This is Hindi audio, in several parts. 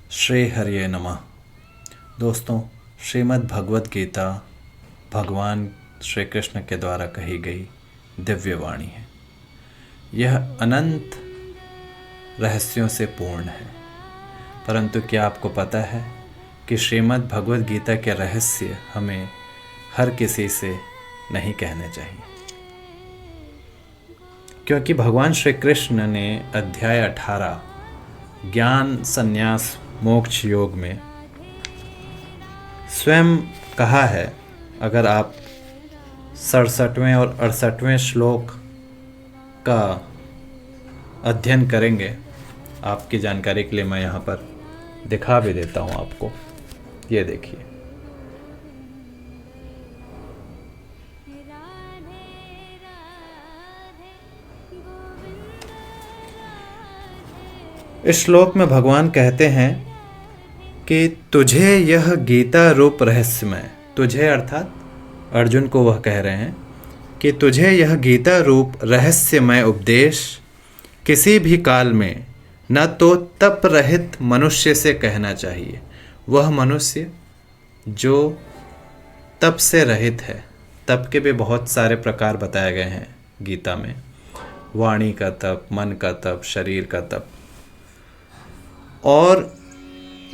श्री हरिये नमः। दोस्तों, श्रीमद् भगवत गीता भगवान श्री कृष्ण के द्वारा कही गई दिव्य वाणी है। यह अनंत रहस्यों से पूर्ण है, परंतु क्या आपको पता है कि श्रीमद् भगवत गीता के रहस्य हमें हर किसी से नहीं कहने चाहिए, क्योंकि भगवान श्री कृष्ण ने अध्याय 18 ज्ञान संन्यास मोक्ष योग में स्वयं कहा है। अगर आप 67वें और 68वें श्लोक का अध्ययन करेंगे, आपकी जानकारी के लिए मैं यहाँ पर दिखा भी देता हूँ आपको। ये देखिए, इस श्लोक में भगवान कहते हैं कि तुझे यह गीता रूप रहस्यमय, तुझे अर्थात अर्जुन को वह कह रहे हैं कि तुझे यह गीता रूप रहस्यमय उपदेश किसी भी काल में न तो तप रहित मनुष्य से कहना चाहिए, वह मनुष्य जो तप से रहित है। तप के भी बहुत सारे प्रकार बताए गए हैं गीता में, वाणी का तप, मन का तप, शरीर का तप। और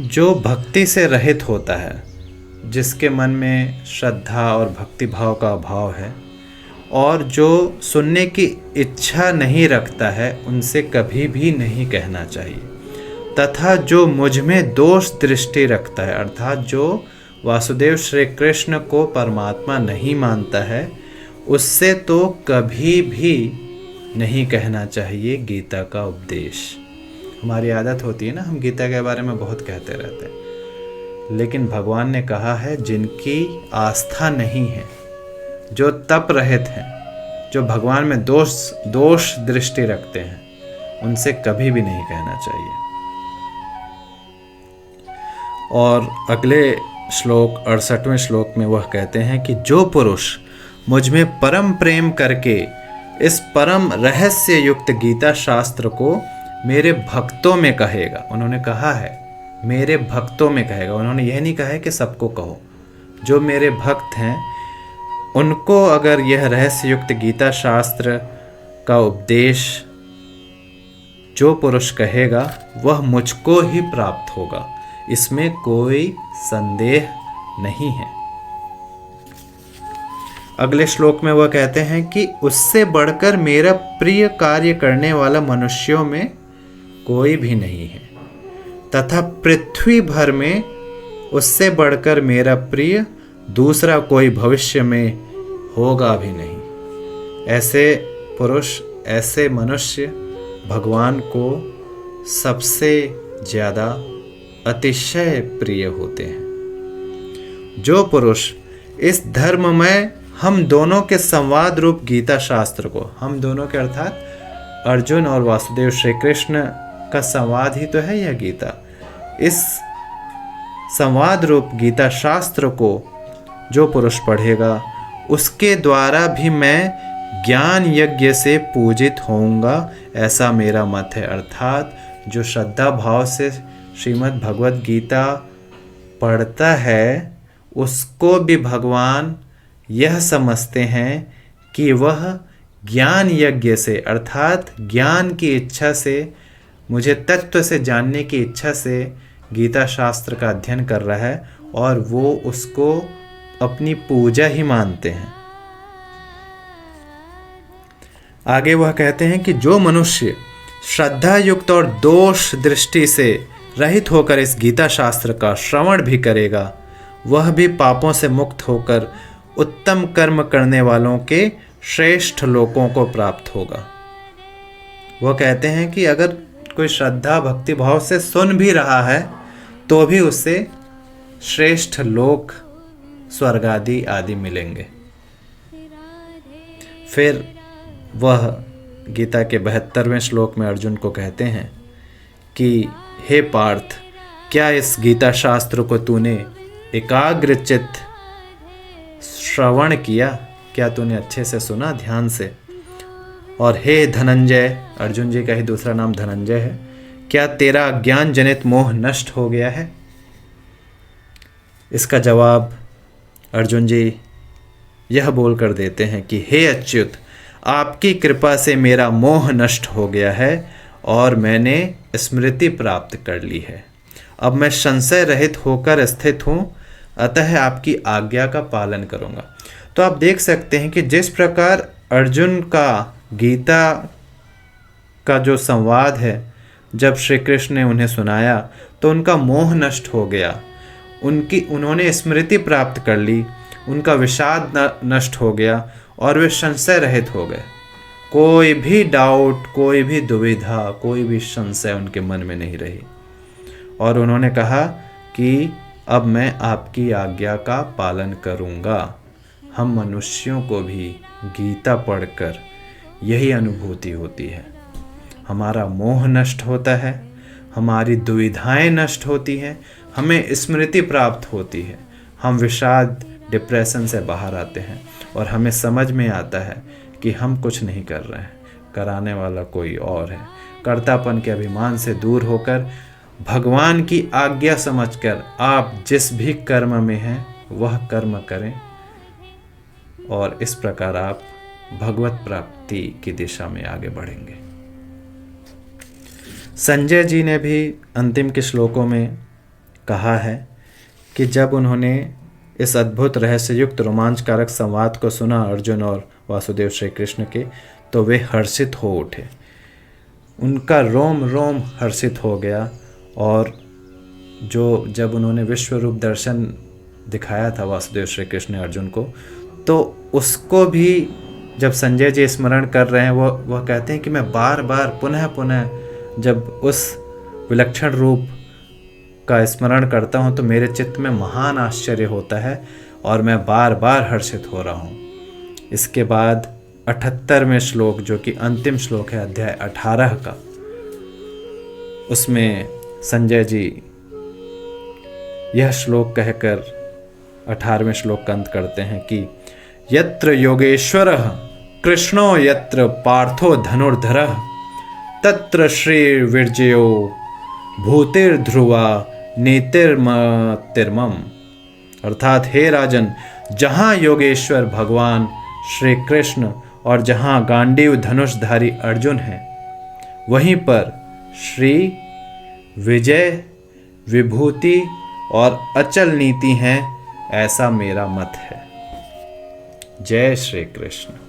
जो भक्ति से रहित होता है, जिसके मन में श्रद्धा और भक्ति भाव का अभाव है और जो सुनने की इच्छा नहीं रखता है, उनसे कभी भी नहीं कहना चाहिए। तथा जो मुझ में दोष दृष्टि रखता है, अर्थात जो वासुदेव श्री कृष्ण को परमात्मा नहीं मानता है, उससे तो कभी भी नहीं कहना चाहिए गीता का उपदेश। हमारी आदत होती है ना, हम गीता के बारे में बहुत कहते रहते हैं, लेकिन भगवान ने कहा है जिनकी आस्था नहीं है, जो तप रहित हैं, जो भगवान में दोष दृष्टि रखते हैं, उनसे कभी भी नहीं कहना चाहिए। और अगले श्लोक 68वें श्लोक में वह कहते हैं कि जो पुरुष मुझ में परम प्रेम करके इस परम रहस्य युक्त गीता शास्त्र को मेरे भक्तों में कहेगा, उन्होंने कहा है मेरे भक्तों में कहेगा, उन्होंने यह नहीं कहा है कि सबको कहो, जो मेरे भक्त हैं उनको अगर यह रहस्य युक्त गीता शास्त्र का उपदेश जो पुरुष कहेगा, वह मुझको ही प्राप्त होगा, इसमें कोई संदेह नहीं है। अगले श्लोक में वह कहते हैं कि उससे बढ़कर मेरा प्रिय कार्य करने वाला मनुष्यों में कोई भी नहीं है, तथा पृथ्वी भर में उससे बढ़कर मेरा प्रिय दूसरा कोई भविष्य में होगा भी नहीं। ऐसे पुरुष, ऐसे मनुष्य भगवान को सबसे ज़्यादा अतिशय प्रिय होते हैं। जो पुरुष इस धर्ममय हम दोनों के संवाद रूप गीता शास्त्र को, हम दोनों के अर्थात अर्जुन और वासुदेव श्री कृष्ण का संवाद ही तो है यह गीता, इस संवाद रूप गीता शास्त्र को जो पुरुष पढ़ेगा, उसके द्वारा भी मैं ज्ञान यज्ञ से पूजित होऊंगा, ऐसा मेरा मत है। अर्थात जो श्रद्धा भाव से श्रीमद् भगवत गीता पढ़ता है, उसको भी भगवान यह समझते हैं कि वह ज्ञान यज्ञ से, अर्थात ज्ञान की इच्छा से, मुझे तत्व से जानने की इच्छा से गीता शास्त्र का अध्ययन कर रहा है, और वो उसको अपनी पूजा ही मानते हैं। आगे वह कहते हैं कि जो मनुष्य श्रद्धा युक्त और दोष दृष्टि से रहित होकर इस गीता शास्त्र का श्रवण भी करेगा, वह भी पापों से मुक्त होकर उत्तम कर्म करने वालों के श्रेष्ठ लोकों को प्राप्त होगा। वह कहते हैं कि अगर कोई श्रद्धा भक्ति भाव से सुन भी रहा है, तो भी उससे श्रेष्ठ लोक, स्वर्ग आदि मिलेंगे। फिर वह गीता के 72वें श्लोक में अर्जुन को कहते हैं कि हे पार्थ, क्या इस गीता शास्त्र को तूने एकाग्रचित्त श्रवण किया? क्या तूने अच्छे से सुना, ध्यान से? और हे धनंजय, अर्जुन जी का ही दूसरा नाम धनंजय है, क्या तेरा ज्ञान जनित मोह नष्ट हो गया है? इसका जवाब अर्जुन जी यह बोलकर देते हैं कि हे अच्युत, आपकी कृपा से मेरा मोह नष्ट हो गया है और मैंने स्मृति प्राप्त कर ली है। अब मैं संशय रहित होकर स्थित हूँ, अतः आपकी आज्ञा का पालन करूँगा। तो आप देख सकते हैं कि जिस प्रकार अर्जुन का गीता का जो संवाद है, जब श्री कृष्ण ने उन्हें सुनाया तो उनका मोह नष्ट हो गया, उन्होंने स्मृति प्राप्त कर ली, उनका विषाद नष्ट हो गया और वे संशय रहित हो गए। कोई भी डाउट, कोई भी दुविधा, कोई भी संशय उनके मन में नहीं रही और उन्होंने कहा कि अब मैं आपकी आज्ञा का पालन करूँगा। हम मनुष्यों को भी गीता पढ़कर यही अनुभूति होती है, हमारा मोह नष्ट होता है, हमारी दुविधाएं नष्ट होती हैं, हमें स्मृति प्राप्त होती है, हम विषाद डिप्रेशन से बाहर आते हैं और हमें समझ में आता है कि हम कुछ नहीं कर रहे हैं, कराने वाला कोई और है। कर्तापन के अभिमान से दूर होकर भगवान की आज्ञा समझकर आप जिस भी कर्म में हैं वह कर्म करें और इस प्रकार आप भगवत प्राप्ति की दिशा में आगे बढ़ेंगे। संजय जी ने भी अंतिम के श्लोकों में कहा है कि जब उन्होंने इस अद्भुत रहस्ययुक्त रोमांचकारक संवाद को सुना अर्जुन और वासुदेव श्री कृष्ण के, तो वे हर्षित हो उठे, उनका रोम रोम हर्षित हो गया। और जब उन्होंने विश्व रूप दर्शन दिखाया था वासुदेव श्री कृष्ण ने अर्जुन को, तो उसको भी जब संजय जी स्मरण कर रहे हैं, वह कहते हैं कि मैं बार बार पुनः पुनः जब उस विलक्षण रूप का स्मरण करता हूँ तो मेरे चित्त में महान आश्चर्य होता है और मैं बार बार हर्षित हो रहा हूँ। इसके बाद 78वें श्लोक, जो कि अंतिम श्लोक है अध्याय 18 का, उसमें संजय जी यह श्लोक कहकर 18वें श्लोक का अंत करते हैं कि यत्र योगेश्वरः कृष्णो यत्र पार्थो धनुर्धरः तत्र श्रीर्विजयो भूतिर्ध्रुवा नीतिर्मतिर्मम। अर्थात हे राजन, जहाँ योगेश्वर भगवान श्री कृष्ण और जहाँ गांडीव धनुषधारी अर्जुन हैं, वहीं पर श्री विजय, विभूति और अचल नीति हैं, ऐसा मेरा मत है। जय श्री कृष्ण।